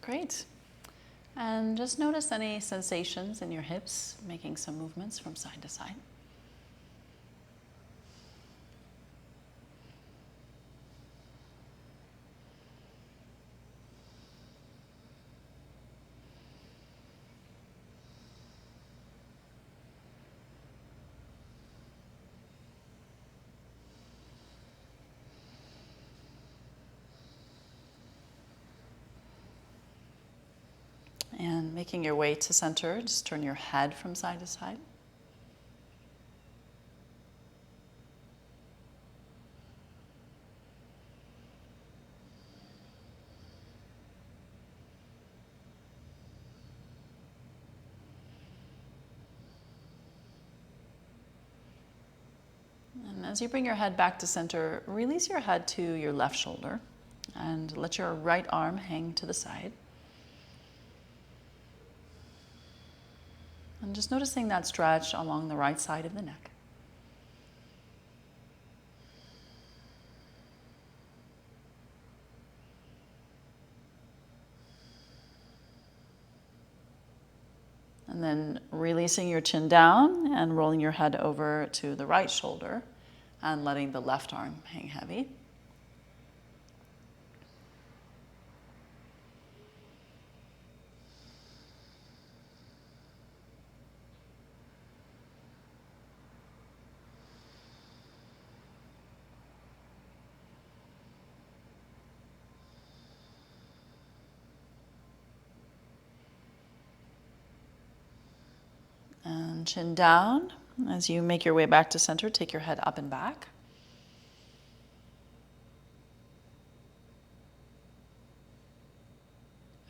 Great. And just notice any sensations in your hips, making some movements from side to side. And making your way to center, just turn your head from side to side. And as you bring your head back to center, release your head to your left shoulder and let your right arm hang to the side. And just noticing that stretch along the right side of the neck. And then releasing your chin down and rolling your head over to the right shoulder and letting the left arm hang heavy. And chin down. As you make your way back to center, take your head up and back.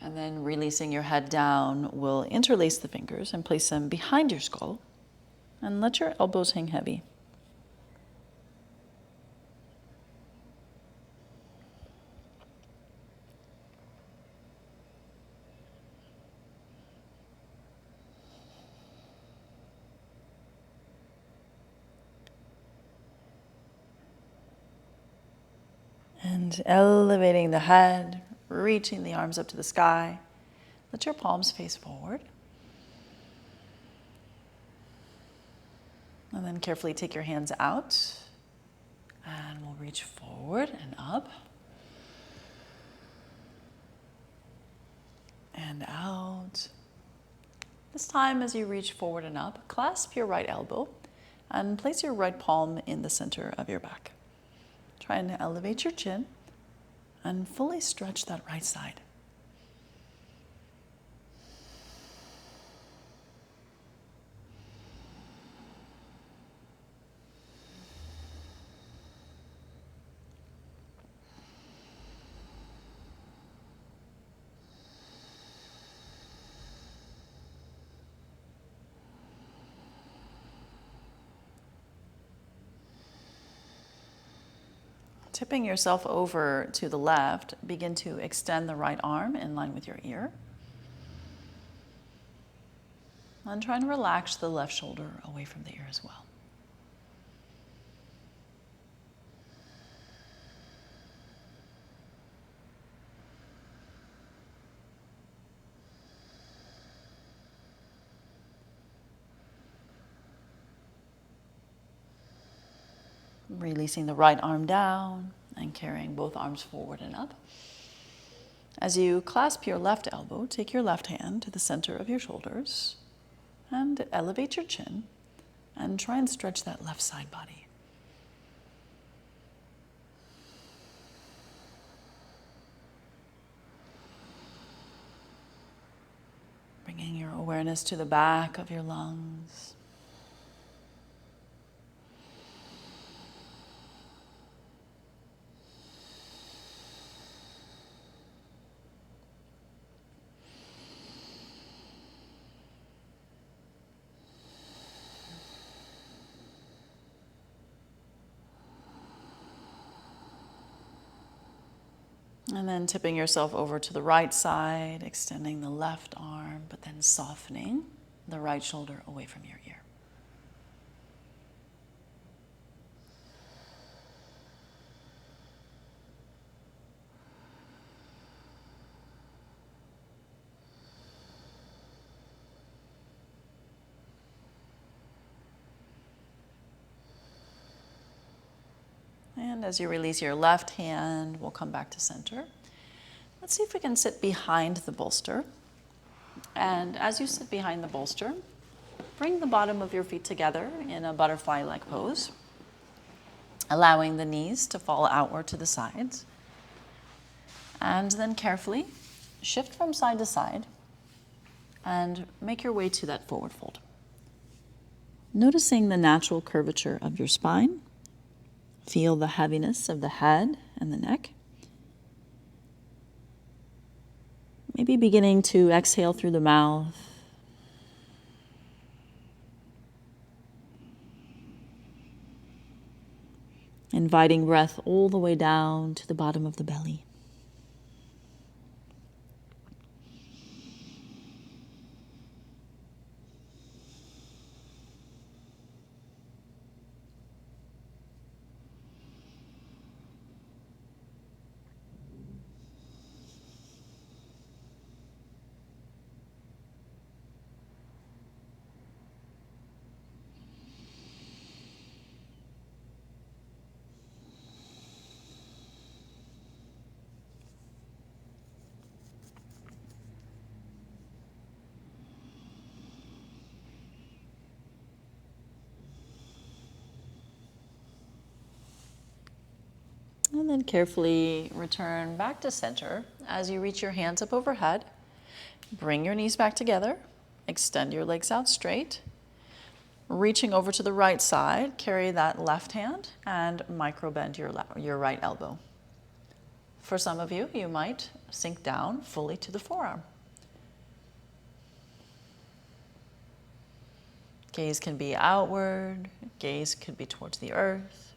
And then releasing your head down, we'll interlace the fingers and place them behind your skull and let your elbows hang heavy. And elevating the head, reaching the arms up to the sky. Let your palms face forward. And then carefully take your hands out. And we'll reach forward and up. And out. This time, as you reach forward and up, clasp your right elbow and place your right palm in the center of your back. Try and elevate your chin and fully stretch that right side. Tipping yourself over to the left, begin to extend the right arm in line with your ear. And try and relax the left shoulder away from the ear as well. Releasing the right arm down and carrying both arms forward and up. As you clasp your left elbow, take your left hand to the center of your shoulders and elevate your chin and try and stretch that left side body. Bringing your awareness to the back of your lungs. And then tipping yourself over to the right side, extending the left arm, but then softening the right shoulder away from your ear. And as you release your left hand, we'll come back to center. Let's see if we can sit behind the bolster. And as you sit behind the bolster, bring the bottom of your feet together in a butterfly-like pose, allowing the knees to fall outward to the sides. And then carefully shift from side to side and make your way to that forward fold. Noticing the natural curvature of your spine. Feel the heaviness of the head and the neck. Maybe beginning to exhale through the mouth. Inviting breath all the way down to the bottom of the belly. And then carefully return back to center. As you reach your hands up overhead, bring your knees back together, extend your legs out straight. Reaching over to the right side, carry that left hand and micro bend your right elbow. For some of you, you might sink down fully to the forearm. Gaze can be outward, gaze could be towards the earth.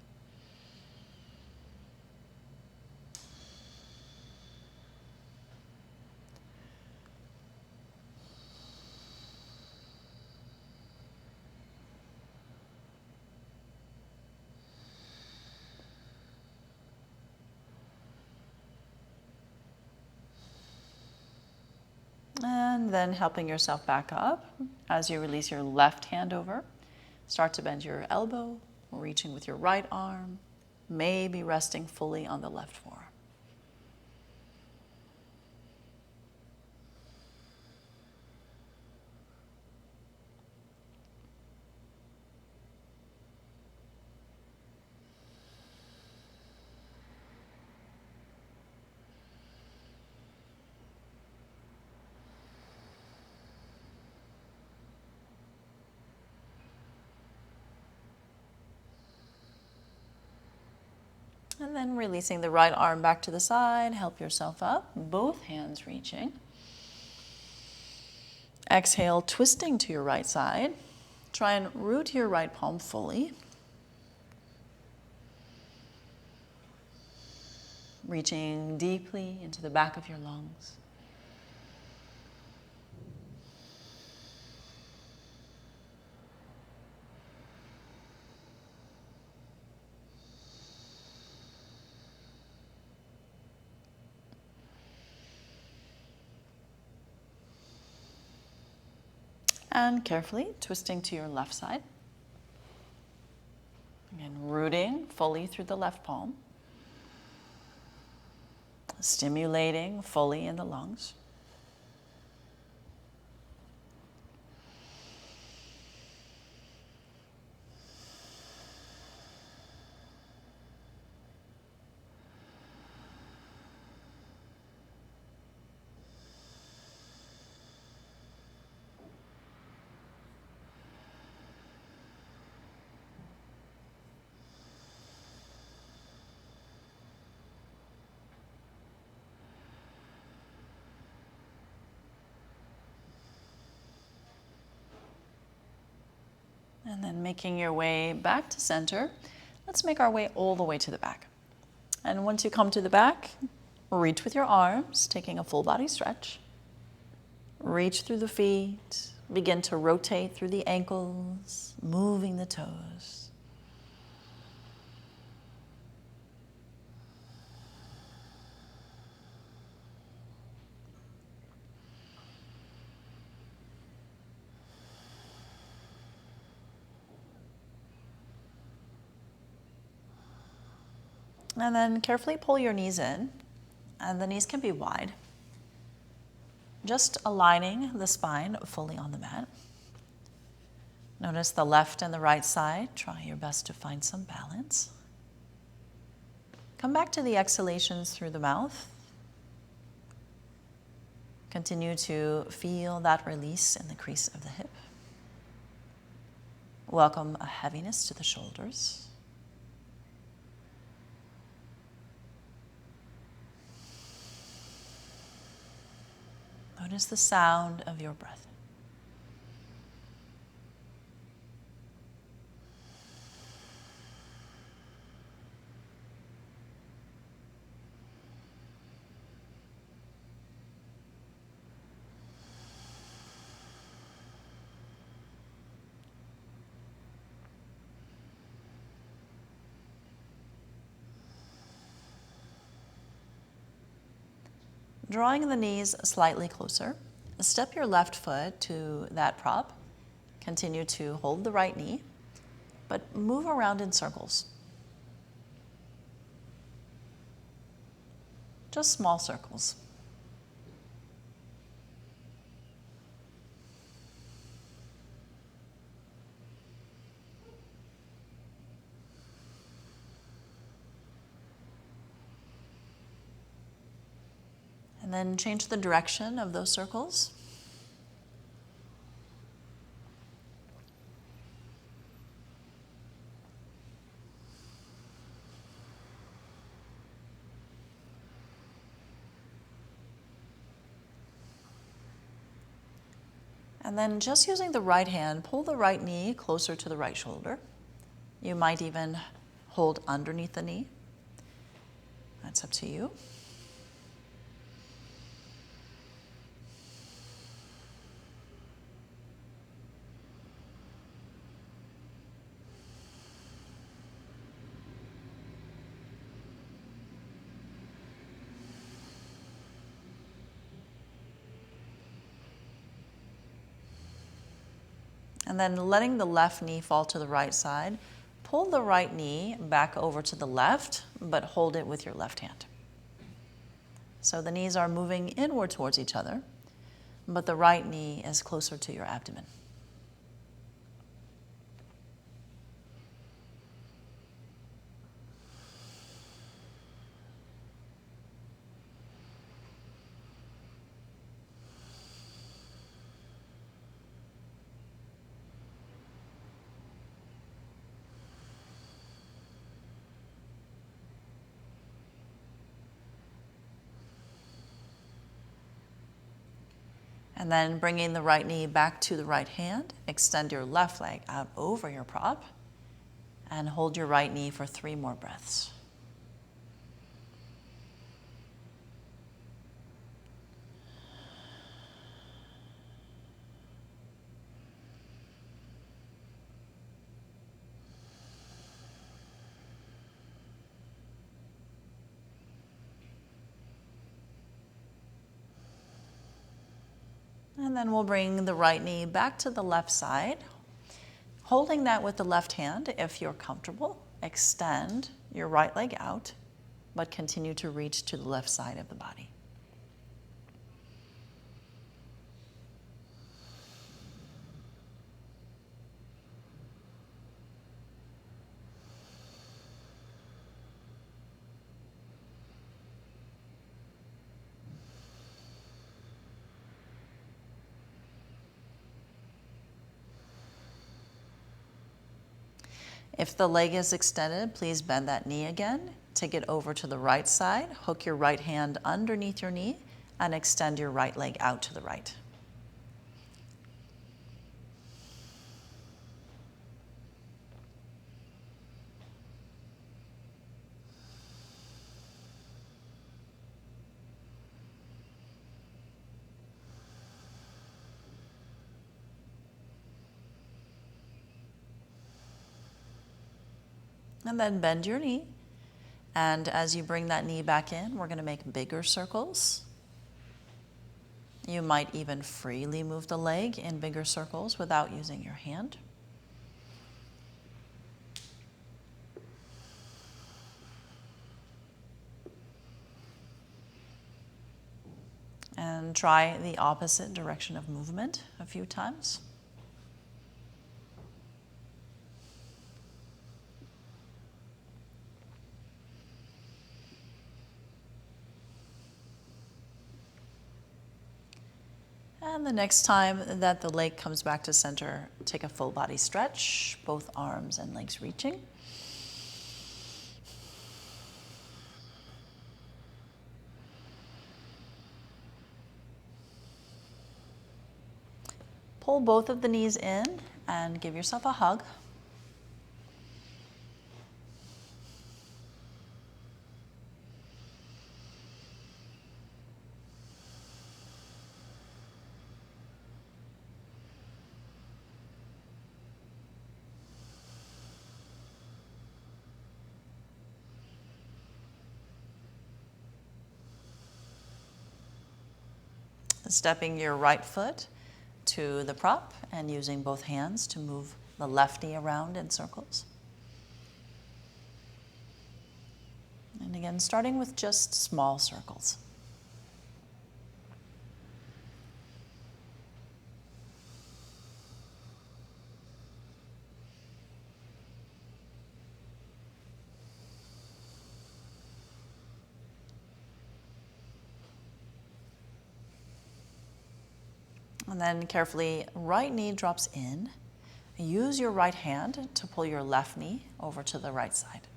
And then helping yourself back up as you release your left hand over. Start to bend your elbow, reaching with your right arm, maybe resting fully on the left forearm. And then releasing the right arm back to the side, help yourself up, both hands reaching. Exhale, twisting to your right side. Try and root your right palm fully. Reaching deeply into the back of your lungs. And carefully twisting to your left side. Again, rooting fully through the left palm. Stimulating fully in the lungs. And then making your way back to center, let's make our way all the way to the back. And once you come to the back, reach with your arms, taking a full body stretch. Reach through the feet, begin to rotate through the ankles, moving the toes. And then carefully pull your knees in, and the knees can be wide. Just aligning the spine fully on the mat. Notice the left and the right side. Try your best to find some balance. Come back to the exhalations through the mouth. Continue to feel that release in the crease of the hip. Welcome a heaviness to the shoulders. Notice the sound of your breath. Drawing the knees slightly closer, step your left foot to that prop. Continue to hold the right knee, but move around in circles. Just small circles. And then change the direction of those circles. And then just using the right hand, pull the right knee closer to the right shoulder. You might even hold underneath the knee. That's up to you. And then letting the left knee fall to the right side, pull the right knee back over to the left, but hold it with your left hand. So the knees are moving inward towards each other, but the right knee is closer to your abdomen. And then bringing the right knee back to the right hand, extend your left leg out over your prop, and hold your right knee for 3 more breaths. And then we'll bring the right knee back to the left side. Holding that with the left hand, if you're comfortable, extend your right leg out, but continue to reach to the left side of the body. If the leg is extended, please bend that knee again. Take it over to the right side. Hook your right hand underneath your knee and extend your right leg out to the right. And then bend your knee. And as you bring that knee back in, we're going to make bigger circles. You might even freely move the leg in bigger circles without using your hand. And try the opposite direction of movement a few times. And the next time that the leg comes back to center, take a full body stretch, both arms and legs reaching. Pull both of the knees in and give yourself a hug. Stepping your right foot to the prop and using both hands to move the left knee around in circles. And again, starting with just small circles. And then carefully, right knee drops in. Use your right hand to pull your left knee over to the right side.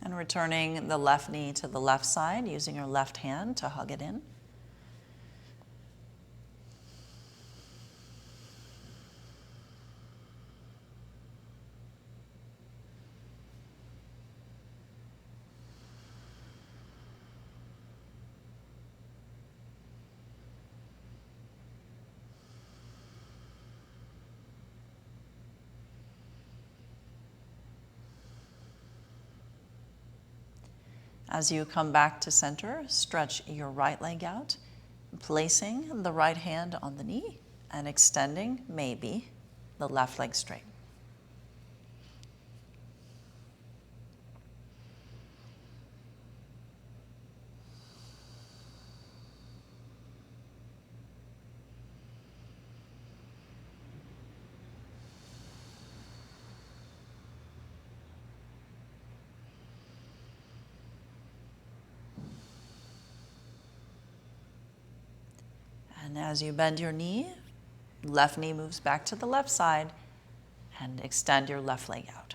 And returning the left knee to the left side, using your left hand to hug it in. As you come back to center, stretch your right leg out, placing the right hand on the knee and extending, maybe, the left leg straight. And as you bend your knee, left knee moves back to the left side and extend your left leg out.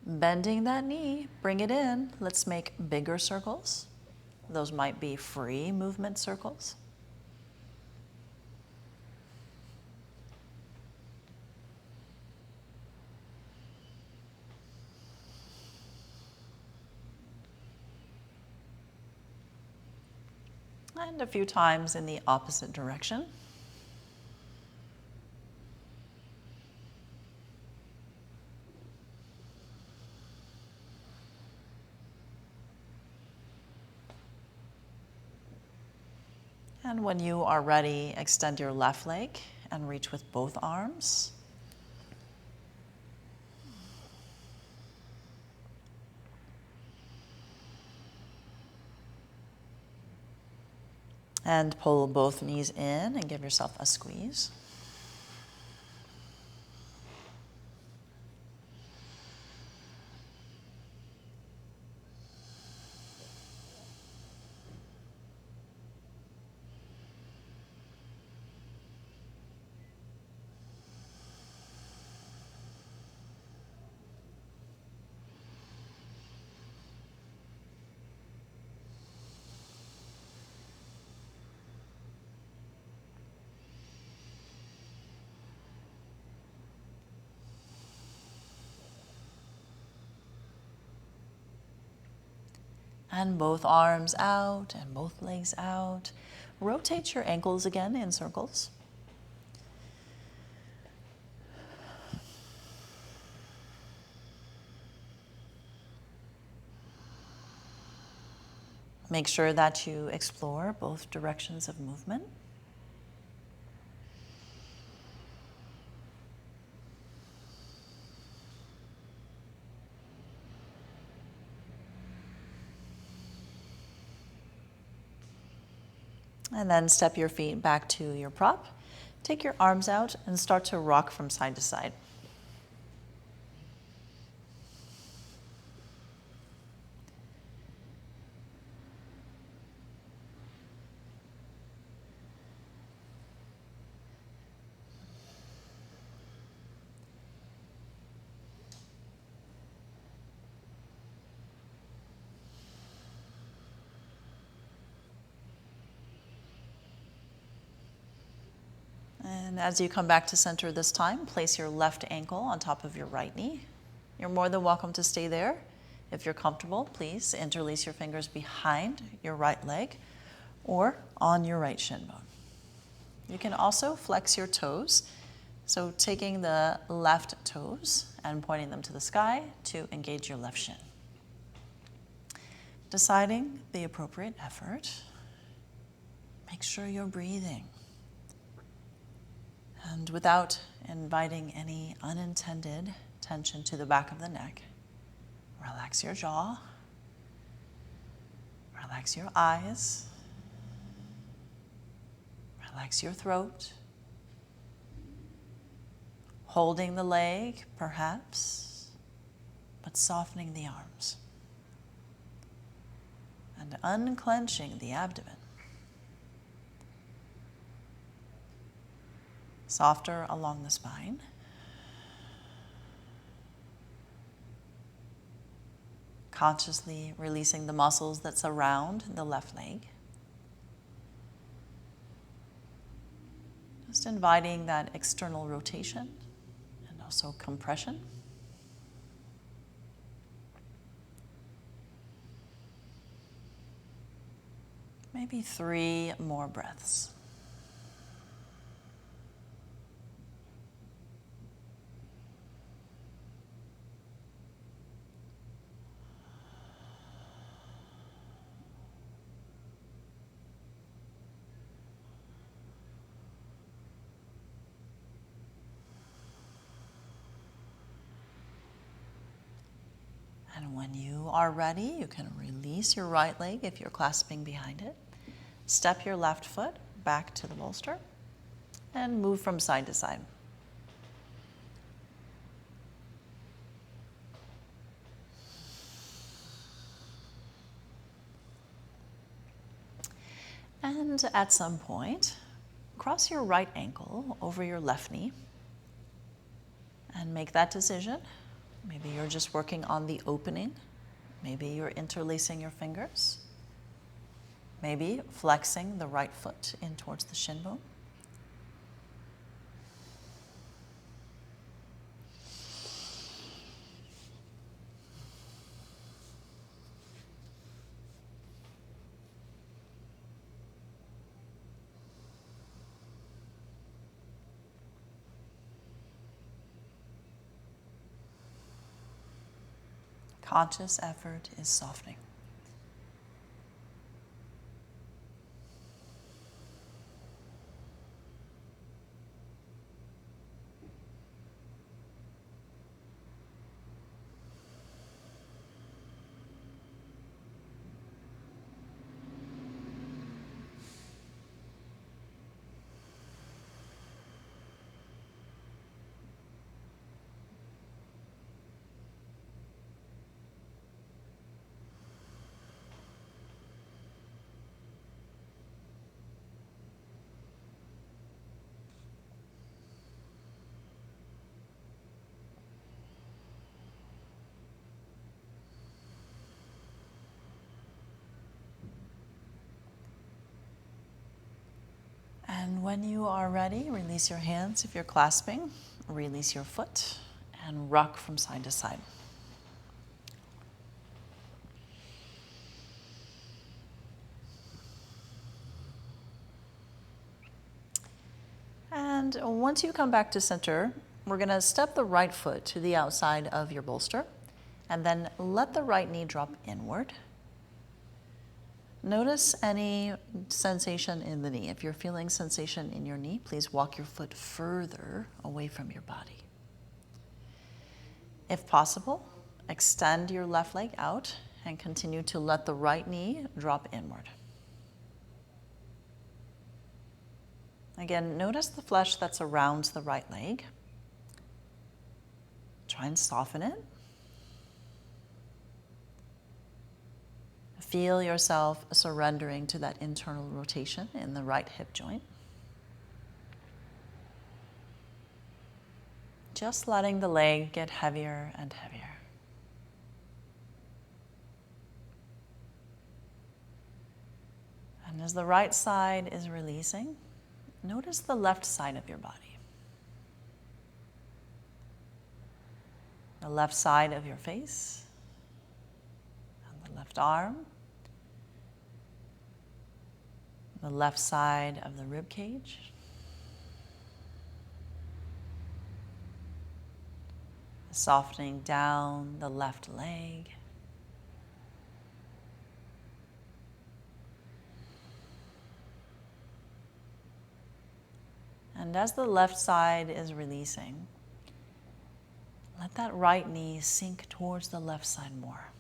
Bending that knee, bring it in. Let's make bigger circles. Those might be free movement circles. And a few times in the opposite direction. And when you are ready, extend your left leg and reach with both arms. And pull both knees in and give yourself a squeeze. And both arms out and both legs out. Rotate your ankles again in circles. Make sure that you explore both directions of movement. And then step your feet back to your prop. Take your arms out and start to rock from side to side. And as you come back to center this time, place your left ankle on top of your right knee. You're more than welcome to stay there. If you're comfortable, please interlace your fingers behind your right leg or on your right shin bone. You can also flex your toes, so taking the left toes and pointing them to the sky to engage your left shin. Deciding the appropriate effort, make sure you're breathing. And without inviting any unintended tension to the back of the neck, relax your jaw, relax your eyes, relax your throat, holding the leg perhaps, but softening the arms, and unclenching the abdomen. Softer along the spine. Consciously releasing the muscles that surround the left leg. Just inviting that external rotation and also compression. Maybe 3 more breaths. And when you are ready, you can release your right leg if you're clasping behind it. Step your left foot back to the bolster and move from side to side. And at some point, cross your right ankle over your left knee and make that decision. Maybe you're just working on the opening. Maybe you're interlacing your fingers. Maybe flexing the right foot in towards the shin bone. Conscious effort is softening. And when you are ready, release your hands if you're clasping, release your foot, and rock from side to side. And once you come back to center, we're going to step the right foot to the outside of your bolster and then let the right knee drop inward. Notice any sensation in the knee. If you're feeling sensation in your knee, please walk your foot further away from your body. If possible, extend your left leg out and continue to let the right knee drop inward. Again, notice the flesh that surrounds the right leg. Try and soften it. Feel yourself surrendering to that internal rotation in the right hip joint. Just letting the leg get heavier and heavier. And as the right side is releasing, notice the left side of your body. The left side of your face, and the left arm, the left side of the rib cage, softening down the left leg, and as the left side is releasing, let that right knee sink towards the left side more.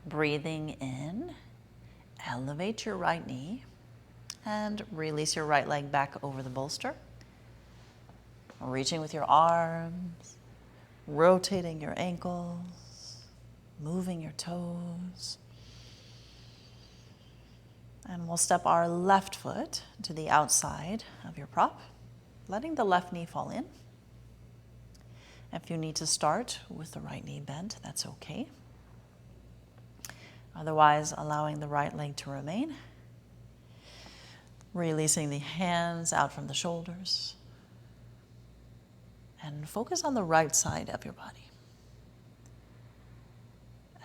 Breathing in, elevate your right knee and release your right leg back over the bolster. Reaching with your arms, rotating your ankles, moving your toes. And we'll step our left foot to the outside of your prop, letting the left knee fall in. If you need to start with the right knee bent, that's okay. Otherwise, allowing the right leg to remain. Releasing the hands out from the shoulders. And focus on the right side of your body.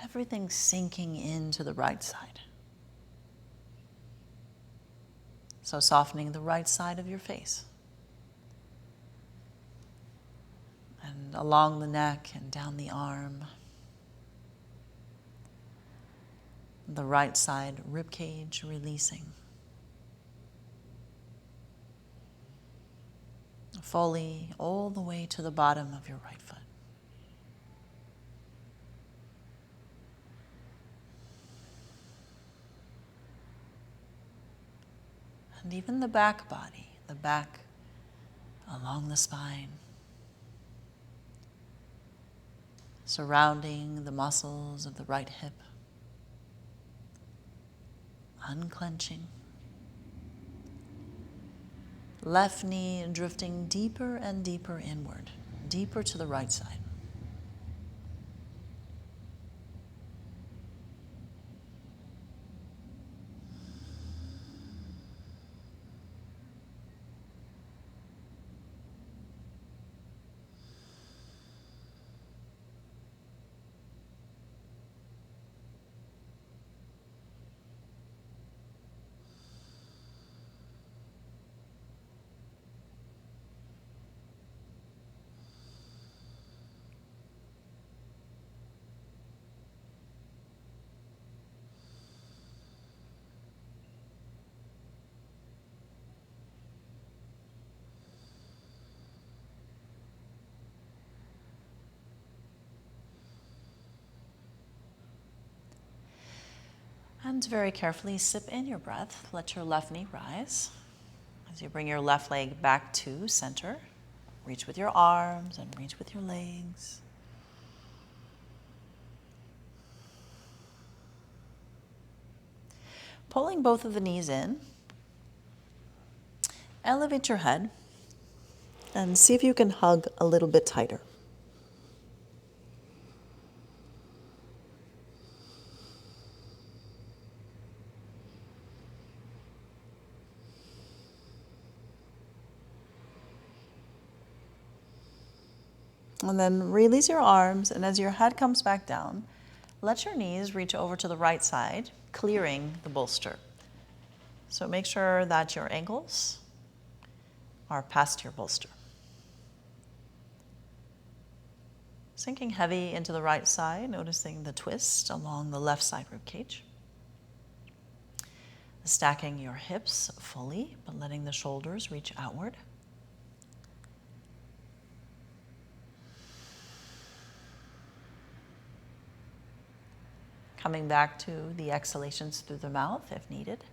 Everything sinking into the right side. So softening the right side of your face. And along the neck and down the arm. The right side rib cage releasing. Fully all the way to the bottom of your right foot. And even the back body, the back along the spine, surrounding the muscles of the right hip. Unclenching. Left knee drifting deeper and deeper inward, deeper to the right side. And very carefully sip in your breath. Let your left knee rise. As you bring your left leg back to center, reach with your arms and reach with your legs. Pulling both of the knees in, elevate your head and see if you can hug a little bit tighter. And then release your arms, and as your head comes back down, let your knees reach over to the right side, clearing the bolster. So make sure that your ankles are past your bolster. Sinking heavy into the right side, noticing the twist along the left side rib cage. Stacking your hips fully, but letting the shoulders reach outward. Coming back to the exhalations through the mouth if needed.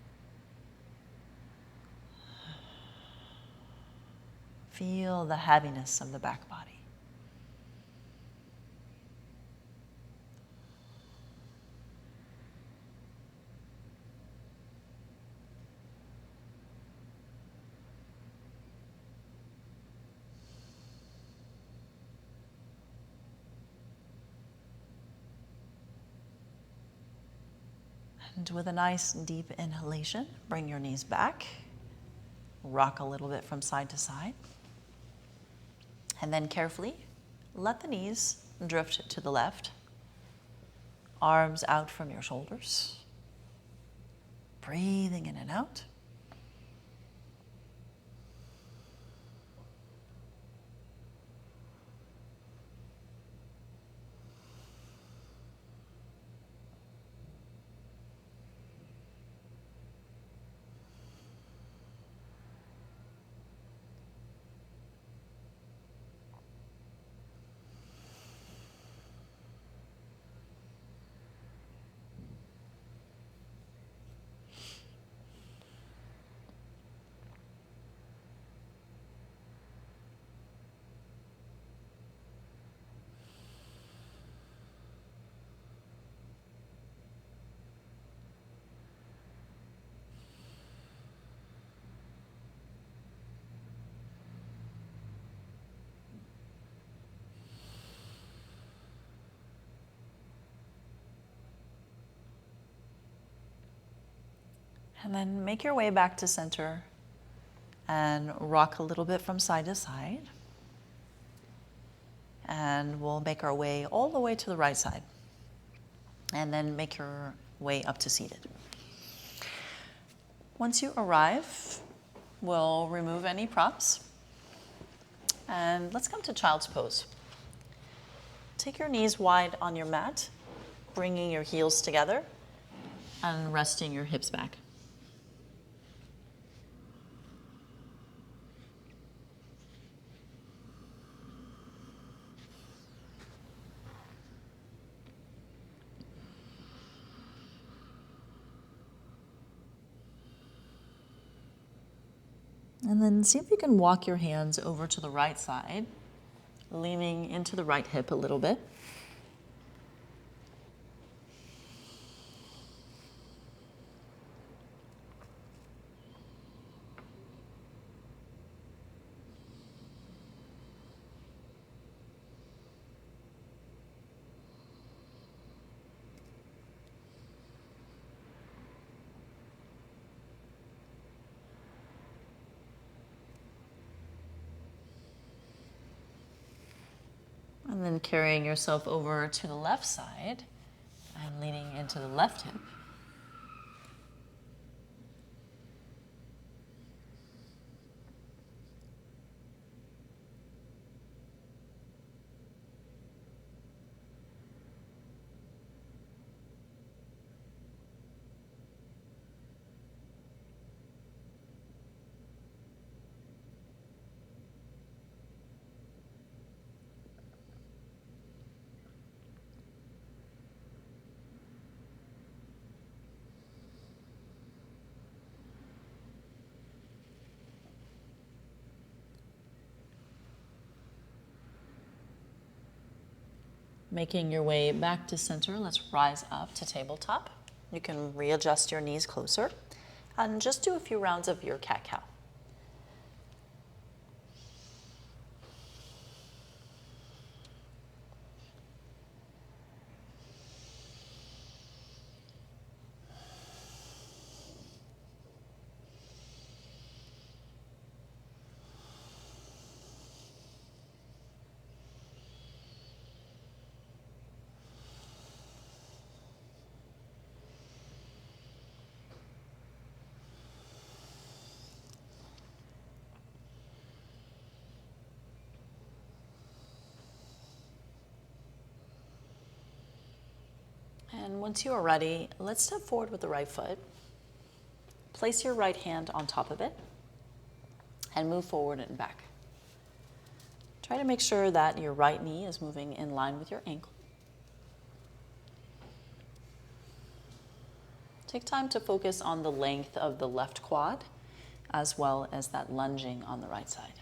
Feel the heaviness of the back body. And with a nice deep inhalation, bring your knees back. Rock a little bit from side to side. And then carefully let the knees drift to the left. Arms out from your shoulders. Breathing in and out. And then make your way back to center and rock a little bit from side to side. And we'll make our way all the way to the right side. And then make your way up to seated. Once you arrive, we'll remove any props. And let's come to child's pose. Take your knees wide on your mat, bringing your heels together and resting your hips back. And then see if you can walk your hands over to the right side, leaning into the right hip a little bit. And then carrying yourself over to the left side and leaning into the left hip. Making your way back to center, let's rise up to tabletop. You can readjust your knees closer and just do a few rounds of your cat-cow. And once you are ready, let's step forward with the right foot. Place your right hand on top of it and move forward and back. Try to make sure that your right knee is moving in line with your ankle. Take time to focus on the length of the left quad as well as that lunging on the right side.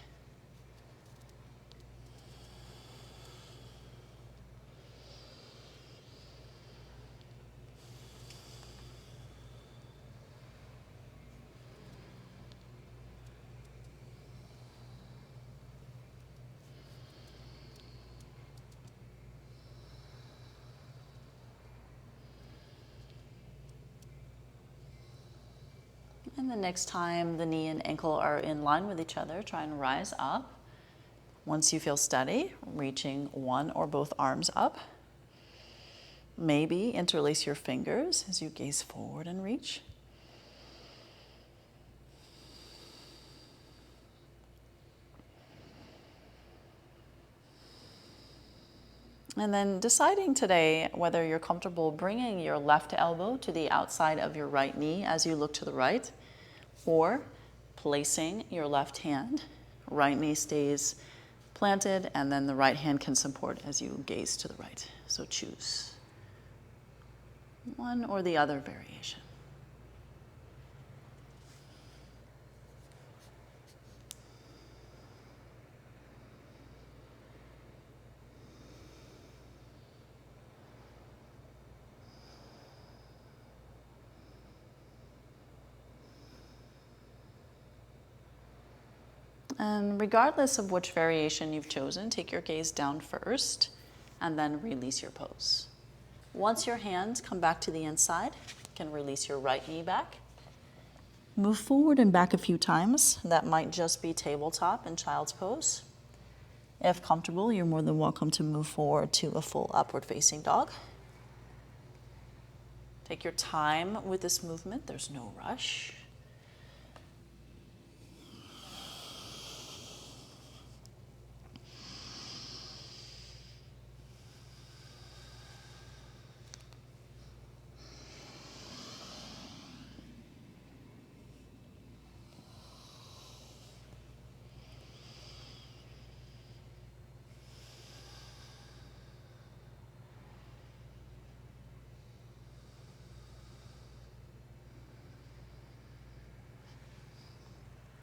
And the next time the knee and ankle are in line with each other, try and rise up. Once you feel steady, reaching one or both arms up. Maybe interlace your fingers as you gaze forward and reach. And then deciding today whether you're comfortable bringing your left elbow to the outside of your right knee as you look to the right, or placing your left hand, right knee stays planted, and then the right hand can support as you gaze to the right. So choose one or the other variation. And regardless of which variation you've chosen, take your gaze down first and then release your pose. Once your hands come back to the inside, you can release your right knee back. Move forward and back a few times. That might just be tabletop in child's pose. If comfortable, you're more than welcome to move forward to a full upward facing dog. Take your time with this movement. There's no rush.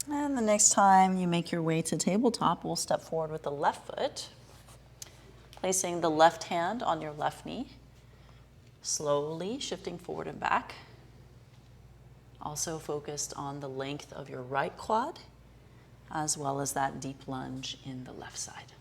And the next time you make your way to tabletop, we'll step forward with the left foot, placing the left hand on your left knee, slowly shifting forward and back. Also focused on the length of your right quad, as well as that deep lunge in the left side.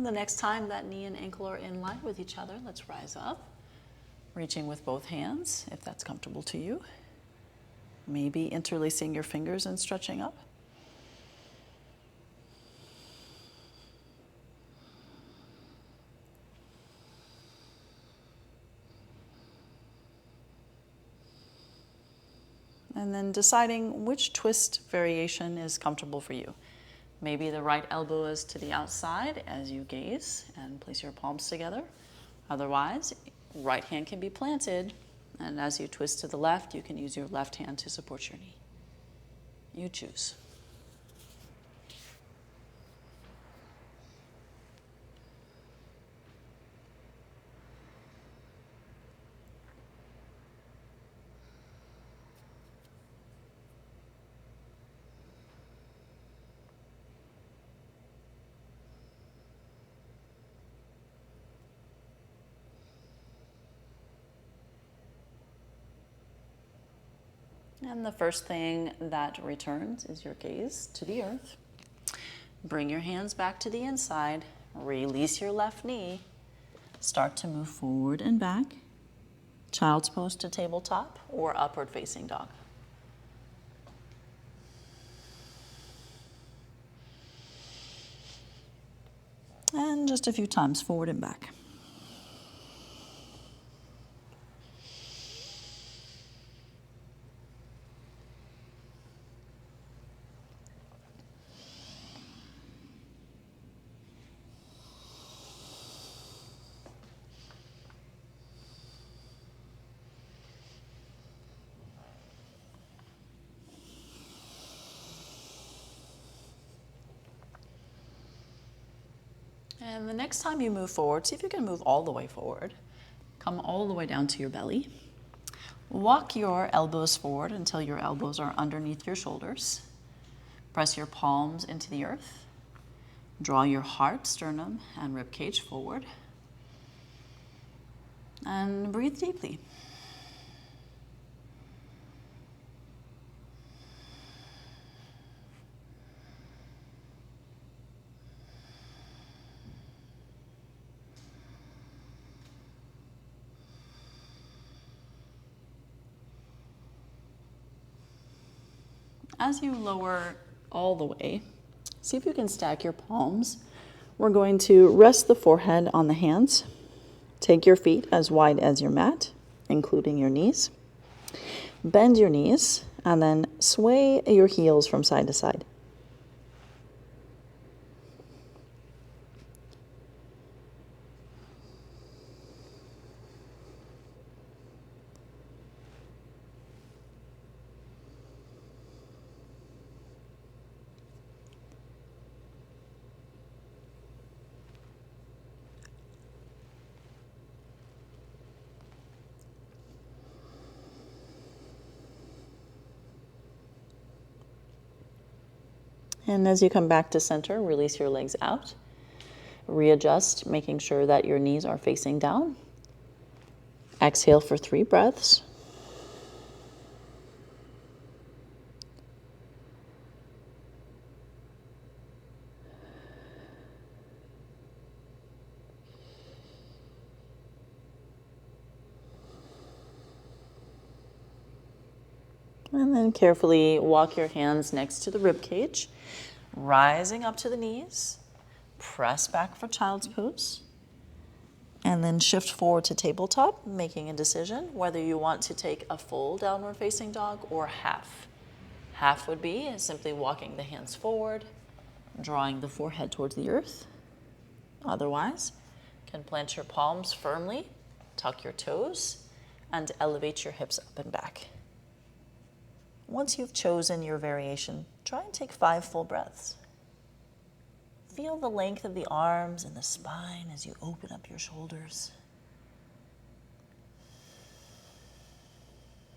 The next time that knee and ankle are in line with each other, let's rise up, reaching with both hands, if that's comfortable to you. Maybe interlacing your fingers and stretching up. And then deciding which twist variation is comfortable for you. Maybe the right elbow is to the outside as you gaze and place your palms together, Otherwise, right hand can be planted, and as you twist to the left, you can use your left hand to support your knee. You choose. And the first thing that returns is your gaze to the earth. Bring your hands back to the inside. Release your left knee. Start to move forward and back. Child's pose to tabletop or upward facing dog. And just a few times forward and back. And the next time you move forward, see if you can move all the way forward. Come all the way down to your belly. Walk your elbows forward until your elbows are underneath your shoulders. Press your palms into the earth. Draw your heart, sternum, and rib cage forward. And breathe deeply. As you lower all the way, see if you can stack your palms. We're going to rest the forehead on the hands. Take your feet as wide as your mat, including your knees. Bend your knees and then sway your heels from side to side. And as you come back to center, release your legs out. Readjust, making sure that your knees are facing down. Exhale for 3 breaths. And then carefully walk your hands next to the rib cage, rising up to the knees. Press back for child's pose. And then shift forward to tabletop, making a decision whether you want to take a full downward facing dog or half. Half would be simply walking the hands forward, drawing the forehead towards the earth. Otherwise, you can plant your palms firmly, tuck your toes, and elevate your hips up and back. Once you've chosen your variation, try and take 5 full breaths. Feel the length of the arms and the spine as you open up your shoulders.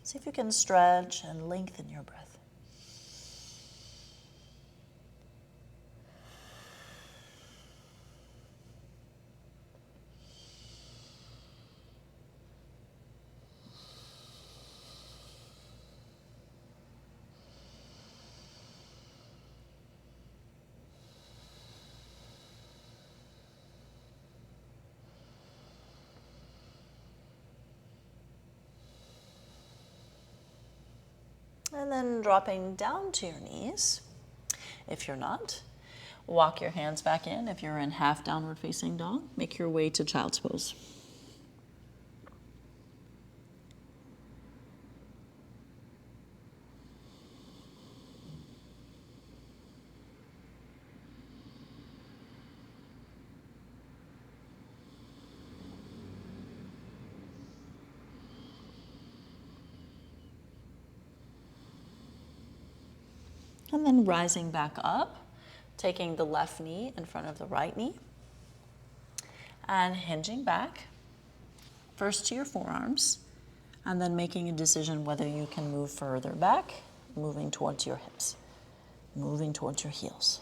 See if you can stretch and lengthen your breath. And then dropping down to your knees. If you're not, walk your hands back in. If you're in half downward facing dog, make your way to child's pose. And then rising back up, taking the left knee in front of the right knee and hinging back, first to your forearms, and then making a decision whether you can move further back, moving towards your hips, moving towards your heels.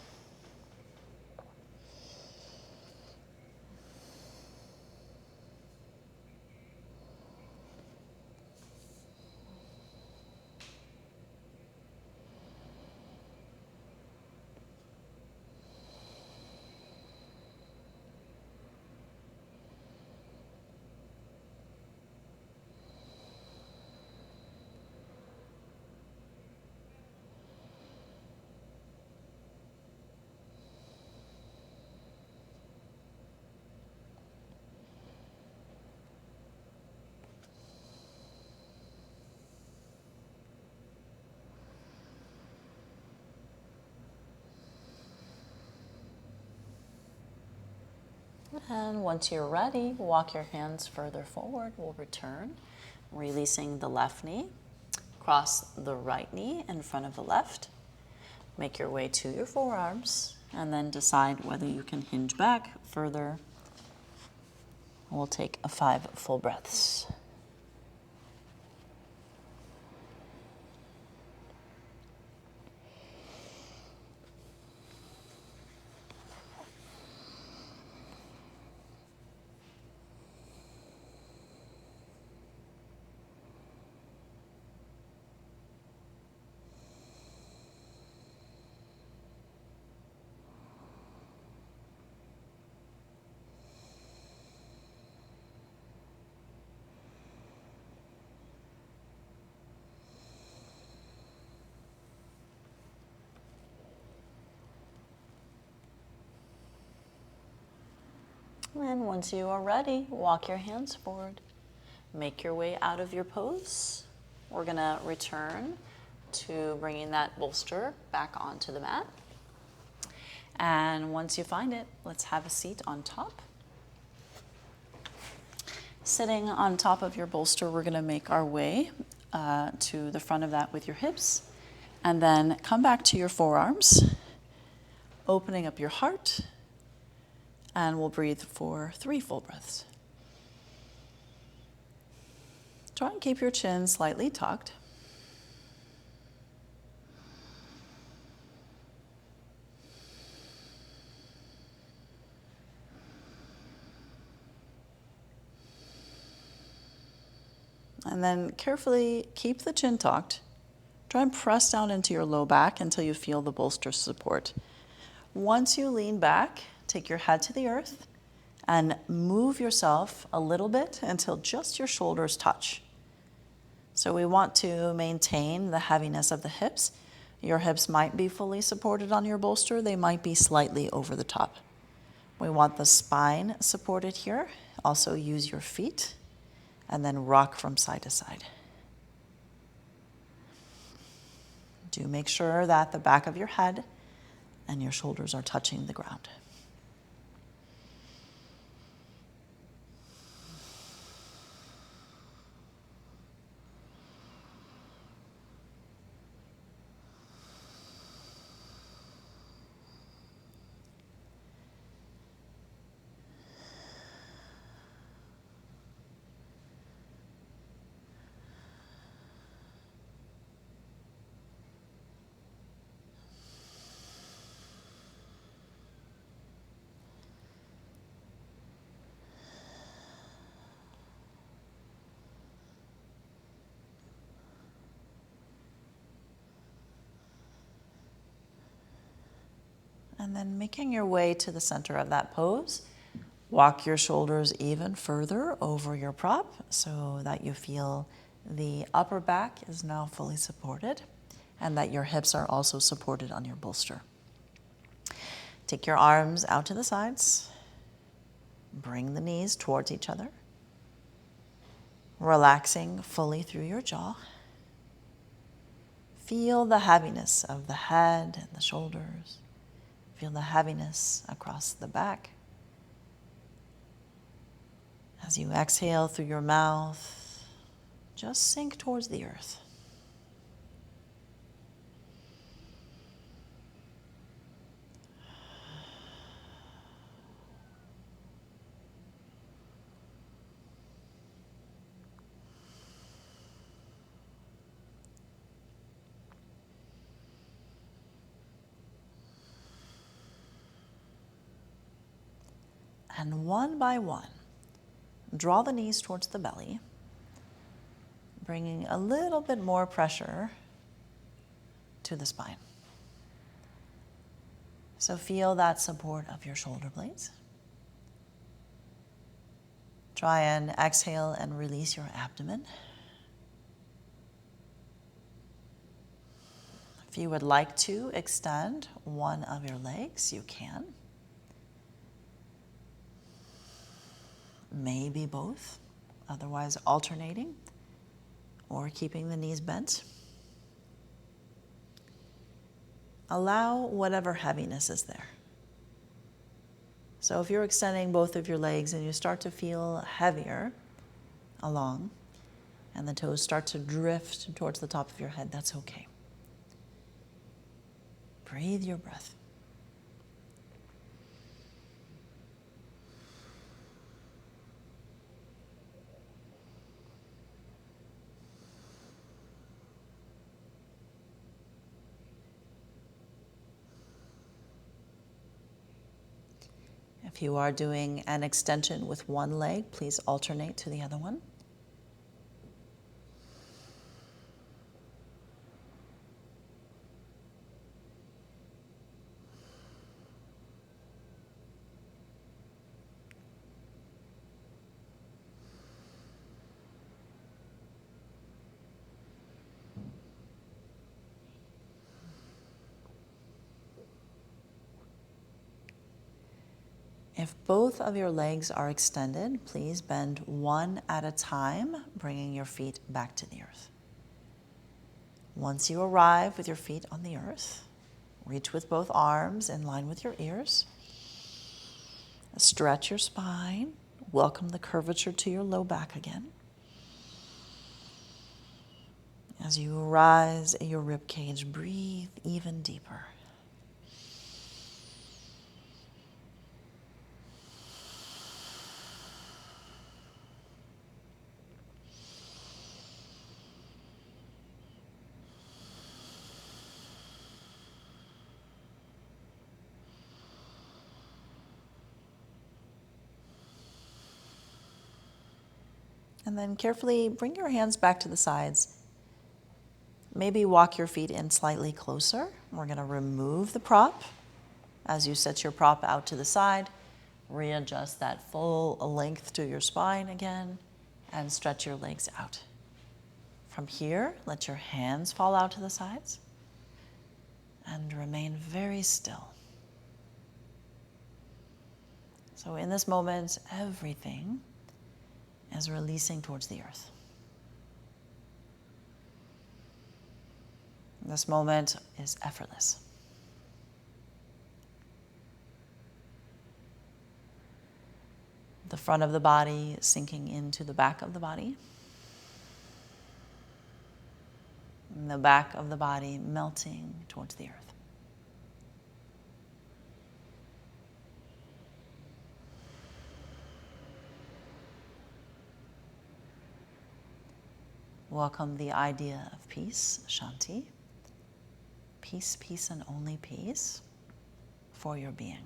And once you're ready, walk your hands further forward. We'll return, releasing the left knee. Cross the right knee in front of the left. Make your way to your forearms, and then decide whether you can hinge back further. We'll take 5 full breaths. And once you are ready, walk your hands forward. Make your way out of your pose. We're going to return to bringing that bolster back onto the mat. And once you find it, let's have a seat on top. Sitting on top of your bolster, we're going to make our way to the front of that with your hips. And then come back to your forearms, opening up your heart. And we'll breathe for 3 full breaths. Try and keep your chin slightly tucked. And then carefully keep the chin tucked. Try and press down into your low back until you feel the bolster support. Once you lean back, take your head to the earth and move yourself a little bit until just your shoulders touch. So we want to maintain the heaviness of the hips. Your hips might be fully supported on your bolster. They might be slightly over the top. We want the spine supported here. Also use your feet and then rock from side to side. Do make sure that the back of your head and your shoulders are touching the ground. And then making your way to the center of that pose, walk your shoulders even further over your prop so that you feel the upper back is now fully supported and that your hips are also supported on your bolster. Take your arms out to the sides. Bring the knees towards each other. Relaxing fully through your jaw. Feel the heaviness of the head and the shoulders. Feel the heaviness across the back. As you exhale through your mouth, just sink towards the earth. And one by one, draw the knees towards the belly, bringing a little bit more pressure to the spine. So feel that support of your shoulder blades. Try and exhale and release your abdomen. If you would like to extend one of your legs, you can. Maybe both, otherwise alternating or keeping the knees bent. Allow whatever heaviness is there. So if you're extending both of your legs and you start to feel heavier along and the toes start to drift towards the top of your head, that's okay. Breathe your breath. If you are doing an extension with one leg, please alternate to the other one. If both of your legs are extended, please bend one at a time, bringing your feet back to the earth. Once you arrive with your feet on the earth, reach with both arms in line with your ears. Stretch your spine. Welcome the curvature to your low back again. As you rise in your rib cage, breathe even deeper. And then carefully bring your hands back to the sides. Maybe walk your feet in slightly closer. We're going to remove the prop. As you set your prop out to the side, readjust that full length to your spine again and stretch your legs out. From here, let your hands fall out to the sides and remain very still. So in this moment, everything is releasing towards the earth. This moment is effortless. The front of the body sinking into the back of the body. And the back of the body melting towards the earth. Welcome the idea of peace, Shanti. Peace, peace, and only peace for your being.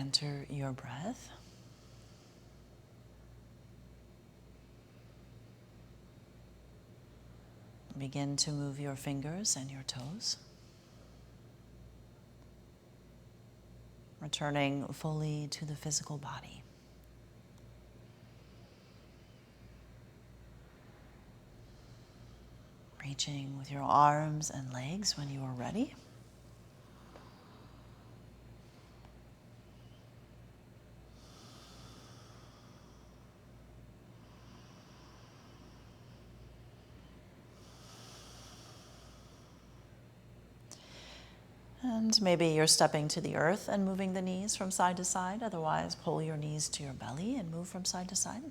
enter your breath. Begin to move your fingers and your toes, returning fully to the physical body. Reaching with your arms and legs when you are ready. And maybe you're stepping to the earth and moving the knees from side to side. Otherwise, pull your knees to your belly and move from side to side.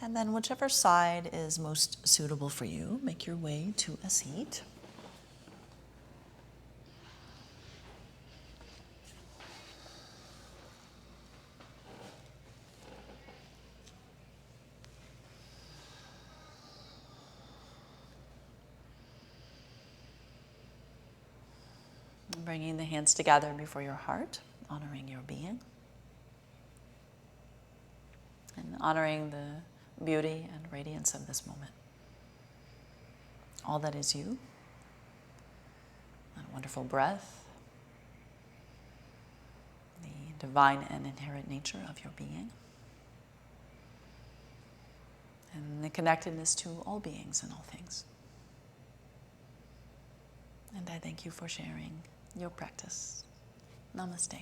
And then whichever side is most suitable for you, make your way to a seat. Bringing the hands together before your heart, honoring your being. And honoring the beauty and radiance of this moment. All that is you, that wonderful breath, the divine and inherent nature of your being, and the connectedness to all beings and all things. And I thank you for sharing your practice. Namaste.